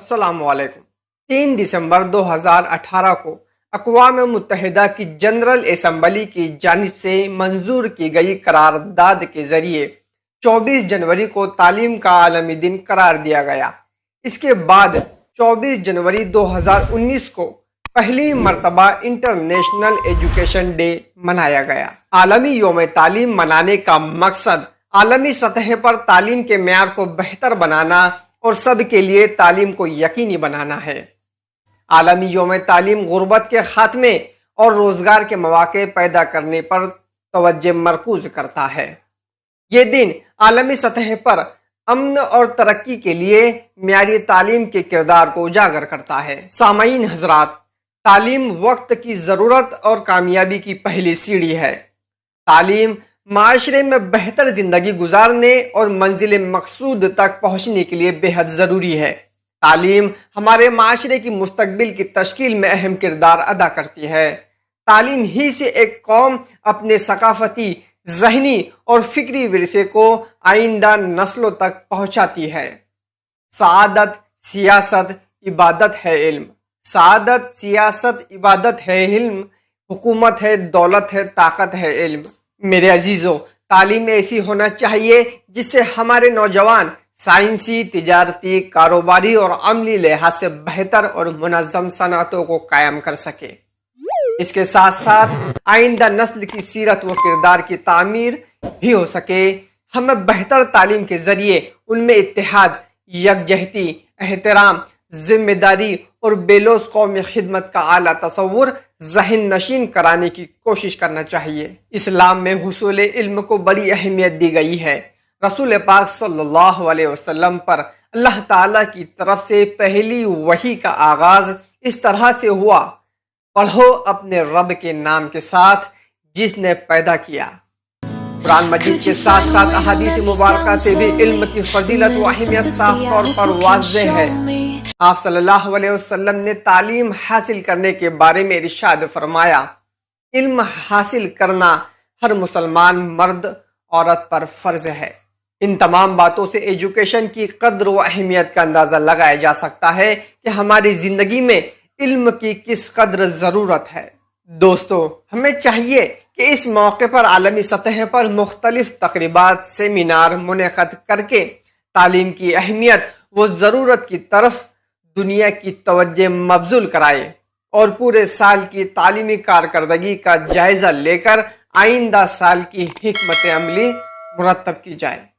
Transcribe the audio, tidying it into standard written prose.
السلام علیکم۔ 3 دسمبر 2018 کو اقوام متحدہ کی جنرل اسمبلی کی جانب سے منظور کی گئی قرارداد کے ذریعے 24 جنوری کو تعلیم کا عالمی دن قرار دیا گیا۔ اس کے بعد 24 جنوری 2019 کو پہلی مرتبہ انٹرنیشنل ایجوکیشن ڈے منایا گیا۔ عالمی یوم تعلیم منانے کا مقصد عالمی سطح پر تعلیم کے معیار کو بہتر بنانا اور سب کے لیے تعلیم کو یقینی بنانا ہے۔ عالمی یوم تعلیم غربت کے خاتمے اور روزگار کے مواقع پیدا کرنے پر توجہ مرکوز کرتا ہے۔ یہ دن عالمی سطح پر امن اور ترقی کے لیے معیاری تعلیم کے کردار کو اجاگر کرتا ہے۔ سامعین حضرات، تعلیم وقت کی ضرورت اور کامیابی کی پہلی سیڑھی ہے۔ تعلیم معاشرے میں بہتر زندگی گزارنے اور منزل مقصود تک پہنچنے کے لیے بے حد ضروری ہے۔ تعلیم ہمارے معاشرے کی مستقبل کی تشکیل میں اہم کردار ادا کرتی ہے۔ تعلیم ہی سے ایک قوم اپنے ثقافتی، ذہنی اور فکری ورثے کو آئندہ نسلوں تک پہنچاتی ہے۔ سعادت، سیاست، عبادت ہے علم۔ سعادت، سیاست، عبادت ہے علم۔ حکومت ہے، دولت ہے، طاقت ہے علم۔ میرے عزیزو، تعلیم ایسی ہونا چاہیے جس سے ہمارے نوجوان سائنسی، تجارتی، کاروباری اور عملی لحاظ سے بہتر اور منظم صنعتوں کو قائم کر سکے۔ اس کے ساتھ ساتھ آئندہ نسل کی سیرت و کردار کی تعمیر بھی ہو سکے۔ ہمیں بہتر تعلیم کے ذریعے ان میں اتحاد، یکجہتی، احترام، ذمہ داری اور بے لوث قومی خدمت کا اعلیٰ تصور ذہن نشین کرانے کی کوشش کرنا چاہیے۔ اسلام میں حصول علم کو بڑی اہمیت دی گئی ہے۔ رسول پاک صلی اللہ علیہ وسلم پر اللہ تعالیٰ کی طرف سے پہلی وحی کا آغاز اس طرح سے ہوا: پڑھو اپنے رب کے نام کے ساتھ جس نے پیدا کیا۔ قرآن مجید کے ساتھ ساتھ احادیث مبارکہ سے بھی علم کی فضیلت و اہمیت صاف طور پر واضح ہے۔ آپ صلی اللہ علیہ وسلم نے تعلیم حاصل کرنے کے بارے میں ارشاد فرمایا: علم حاصل کرنا ہر مسلمان مرد عورت پر فرض ہے۔ ان تمام باتوں سے ایجوکیشن کی قدر و اہمیت کا اندازہ لگایا جا سکتا ہے کہ ہماری زندگی میں علم کی کس قدر ضرورت ہے۔ دوستو، ہمیں چاہیے کہ اس موقع پر عالمی سطح پر مختلف تقریبات، سیمینار منعقد کر کے تعلیم کی اہمیت و ضرورت کی طرف دنیا کی توجہ مبذول کرائے اور پورے سال کی تعلیمی کارکردگی کا جائزہ لے کر آئندہ سال کی حکمت عملی مرتب کی جائے۔